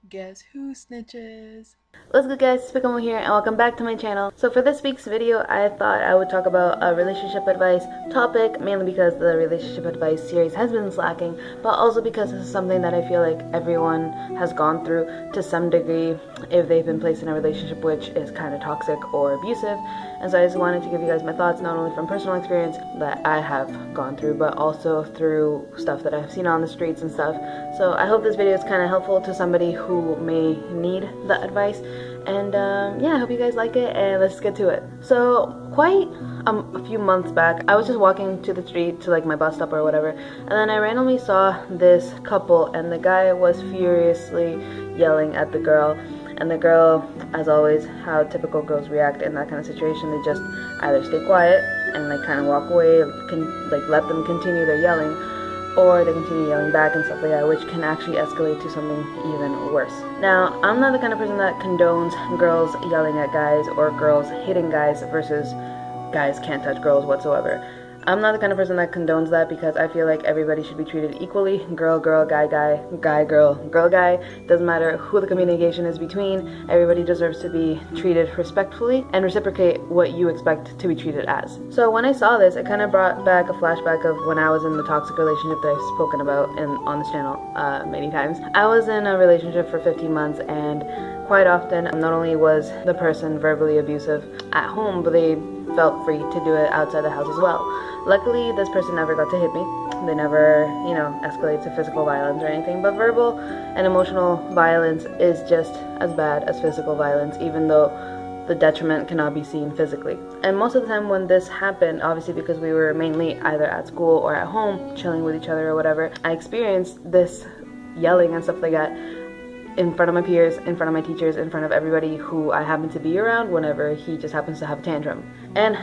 Guess who snitches? What's good, guys? It's Picamo here and welcome back to my channel. So for this week's video, I thought I would talk about a relationship advice topic, mainly because the relationship advice series has been slacking, but also because this is something that I feel like everyone has gone through to some degree if they've been placed in a relationship which is kind of toxic or abusive. And so I just wanted to give you guys my thoughts, not only from personal experience that I have gone through, but also through stuff that I've seen on the streets and stuff. So I hope this video is kind of helpful to somebody who may need the advice. And yeah, I hope you guys like it, and let's get to it. So quite a few months back, I was just walking to the street to like my bus stop or whatever, and then I randomly saw this couple, and the guy was furiously yelling at the girl. And the girl, as always, how typical girls react in that kind of situation, they just either stay quiet and like kind of walk away, like let them continue their yelling, or they continue yelling back and stuff like that, which can actually escalate to something even worse. Now, I'm not the kind of person that condones girls yelling at guys or girls hitting guys versus guys can't touch girls whatsoever. I'm not the kind of person that condones that, because I feel like everybody should be treated equally. Girl, girl, guy, guy, guy, girl, girl, guy. Doesn't matter who the communication is between. Everybody deserves to be treated respectfully and reciprocate what you expect to be treated as. So when I saw this, it kind of brought back a flashback of when I was in the toxic relationship that I've spoken about on this channel many times. I was in a relationship for 15 months, and quite often, not only was the person verbally abusive at home, but they felt free to do it outside the house as well. Luckily, this person never got to hit me. They never, escalate to physical violence or anything, but verbal and emotional violence is just as bad as physical violence, even though the detriment cannot be seen physically. And most of the time when this happened, obviously because we were mainly either at school or at home, chilling with each other or whatever, I experienced this yelling and stuff like that in front of my peers, in front of my teachers, in front of everybody who I happen to be around whenever he just happens to have a tantrum. And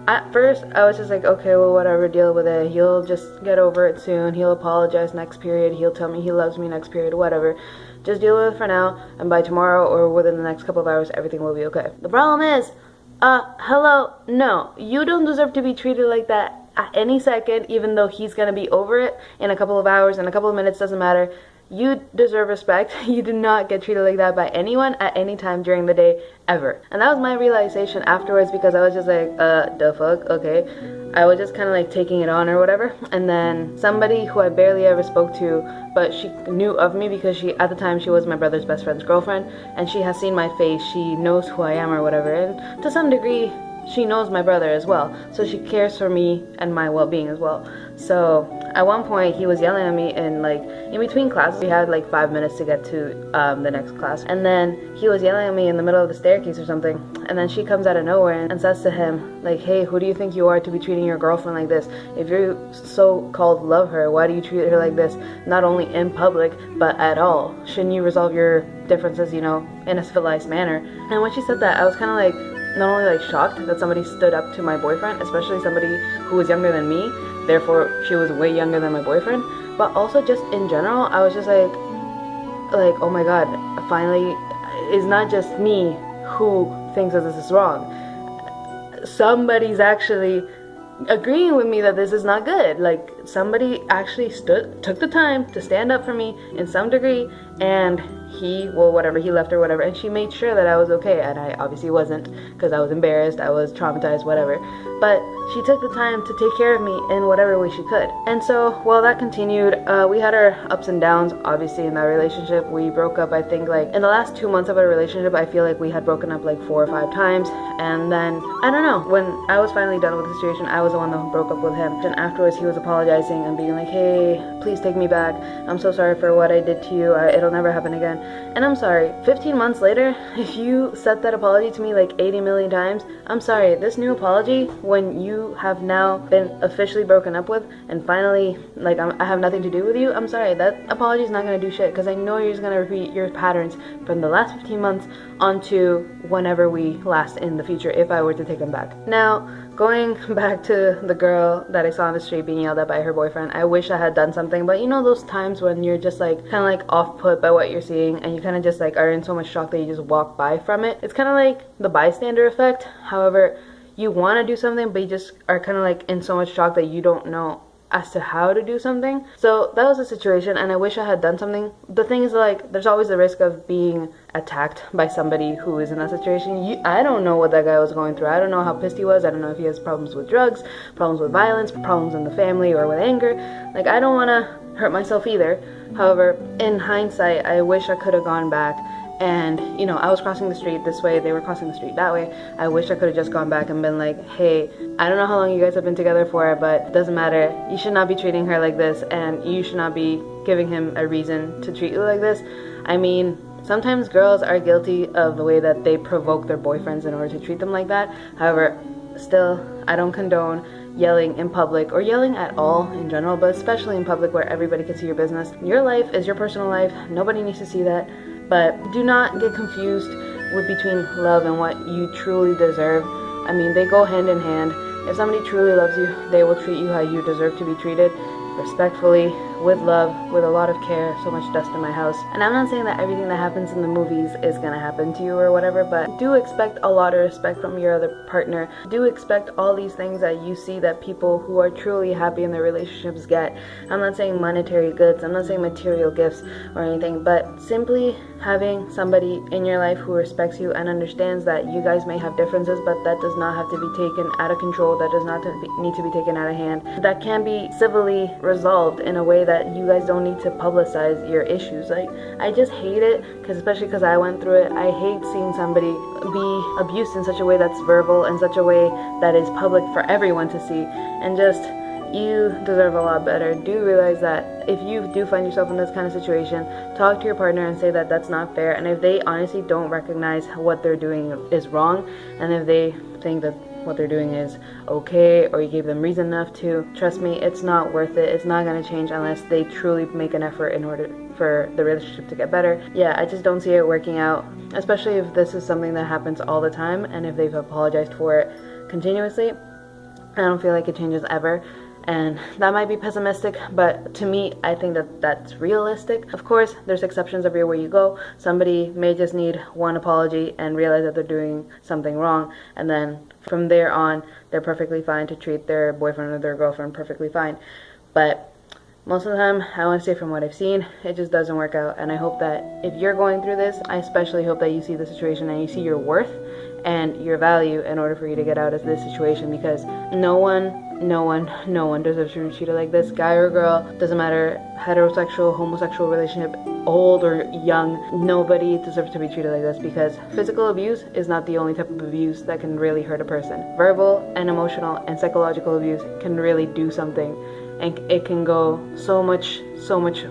at first, I was just like, okay, well, whatever, deal with it. He'll just get over it soon. He'll apologize next period. He'll tell me he loves me next period, whatever. Just deal with it for now, and by tomorrow or within the next couple of hours, everything will be okay. The problem is, hello, no, you don't deserve to be treated like that at any second, even though he's gonna be over it in a couple of hours, in a couple of minutes, doesn't matter. You deserve respect. You do not get treated like that by anyone at any time during the day, ever. And that was my realization afterwards, because I was just like, the fuck, okay. I was just kind of like taking it on or whatever. And then somebody who I barely ever spoke to, but she knew of me because at the time she was my brother's best friend's girlfriend, and she has seen my face, she knows who I am or whatever, and to some degree, she knows my brother as well, so she cares for me and my well-being as well. So at one point he was yelling at me in between classes. We had like 5 minutes to get to the next class, and then he was yelling at me in the middle of the staircase or something, and then she comes out of nowhere and says to him like, hey, who do you think you are to be treating your girlfriend like this? If you so-called love her, why do you treat her like this, not only in public but at all? Shouldn't you resolve your differences, in a civilized manner? And when she said that, I was kind of like, not only like shocked that somebody stood up to my boyfriend, especially somebody who was younger than me, therefore she was way younger than my boyfriend, but also just in general, I was just like, oh my god, finally, it's not just me who thinks that this is wrong. Somebody's actually agreeing with me that this is not good. Like, somebody actually took the time to stand up for me in some degree, and he left or whatever, and she made sure that I was okay, and I obviously wasn't, because I was embarrassed, I was traumatized, whatever, but she took the time to take care of me in whatever way she could. And so while that continued, we had our ups and downs, obviously, in that relationship. We broke up, I think, like in the last 2 months of our relationship, I feel like we had broken up like 4 or 5 times. And then, I don't know, when I was finally done with the situation, I was the one that broke up with him, and afterwards he was apologizing and being like, hey, please take me back, I'm so sorry for what I did to you, it'll never happen again. And I'm sorry, 15 months later, if you said that apology to me like 80 million times, I'm sorry, this new apology, when you have now been officially broken up with, and finally, like, I have nothing to do with you, I'm sorry, that apology is not going to do shit, because I know you're just going to repeat your patterns from the last 15 months onto whenever we last in the future, if I were to take them back. Now, going back to the girl that I saw on the street being yelled at by her boyfriend, I wish I had done something, but those times when you're just like kind of like off put by what you're seeing, and you kind of just like are in so much shock that you just walk by from it. It's kind of like the bystander effect. However, you want to do something, but you just are kind of like in so much shock that you don't know as to how to do something. So that was the situation, and I wish I had done something. The thing is, like, there's always the risk of being attacked by somebody who is in that situation. I don't know what that guy was going through. I don't know how pissed he was. I don't know if he has problems with drugs, problems with violence, problems in the family, or with anger. Like, I don't want to hurt myself either. However, in hindsight, I wish I could have gone back and, you know, I was crossing the street this way, they were crossing the street that way. I wish I could have just gone back and been like, hey, I don't know how long you guys have been together for, but it doesn't matter. You should not be treating her like this, and you should not be giving him a reason to treat you like this. I mean, sometimes girls are guilty of the way that they provoke their boyfriends in order to treat them like that. However, still, I don't condone yelling in public, or yelling at all in general, but especially in public where everybody can see your business. Your life is your personal life. Nobody needs to see that. But do not get confused with between love and what you truly deserve. I mean, they go hand in hand. If somebody truly loves you, they will treat you how you deserve to be treated. Respectfully, with love, with a lot of care. So much dust in my house. And I'm not saying that everything that happens in the movies is gonna happen to you or whatever, but do expect a lot of respect from your other partner. Do expect all these things that you see that people who are truly happy in their relationships get. I'm not saying monetary goods, I'm not saying material gifts or anything, but simply having somebody in your life who respects you and understands that you guys may have differences, but that does not have to be taken out of control, that does not need to be taken out of hand. That can be civilly resolved in a way that you guys don't need to publicize your issues. Like, I just hate it, especially because I went through it. I hate seeing somebody be abused in such a way that's verbal, in such a way that is public for everyone to see. And just, you deserve a lot better. Do realize that if you do find yourself in this kind of situation, talk to your partner and say that that's not fair. And if they honestly don't recognize what they're doing is wrong, and if they think that what they're doing is okay, or you gave them reason enough to, trust me, it's not worth it. It's not going to change unless they truly make an effort in order for the relationship to get better. Yeah, I just don't see it working out, especially if this is something that happens all the time, and if they've apologized for it continuously. I don't feel like it changes ever. And that might be pessimistic, but to me, I think that that's realistic. Of course, there's exceptions everywhere you go. Somebody may just need one apology and realize that they're doing something wrong, and then from there on, they're perfectly fine to treat their boyfriend or their girlfriend perfectly fine. But most of the time, I want to say from what I've seen, it just doesn't work out. And I hope that if you're going through this, I especially hope that you see the situation and you see your worth and your value in order for you to get out of this situation, because no one deserves to be treated like this. Guy or girl, doesn't matter, heterosexual, homosexual relationship, old or young, nobody deserves to be treated like this, because physical abuse is not the only type of abuse that can really hurt a person. Verbal and emotional and psychological abuse can really do something, and it can go so much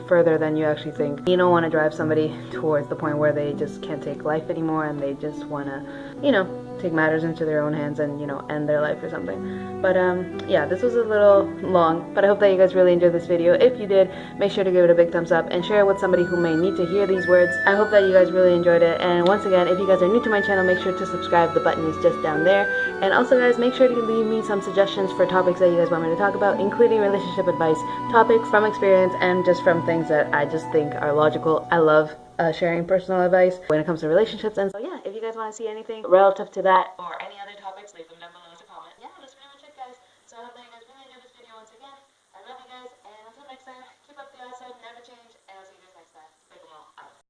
further than you actually think. You don't want to drive somebody towards the point where they just can't take life anymore and they just want to, you know, take matters into their own hands and, you know, end their life or something. But yeah, this was a little long, but I hope that you guys really enjoyed this video. If you did, make sure to give it a big thumbs up and share it with somebody who may need to hear these words. I hope that you guys really enjoyed it, and once again, if you guys are new to my channel, make sure to subscribe. The button is just down there. And also, guys, make sure to leave me some suggestions for topics that you guys want me to talk about, including relationship advice, topics from experience, and just from things that I just think are logical. I love sharing personal advice when it comes to relationships. And so yeah, if you guys want to see anything relative to that or any other topics, leave them down below.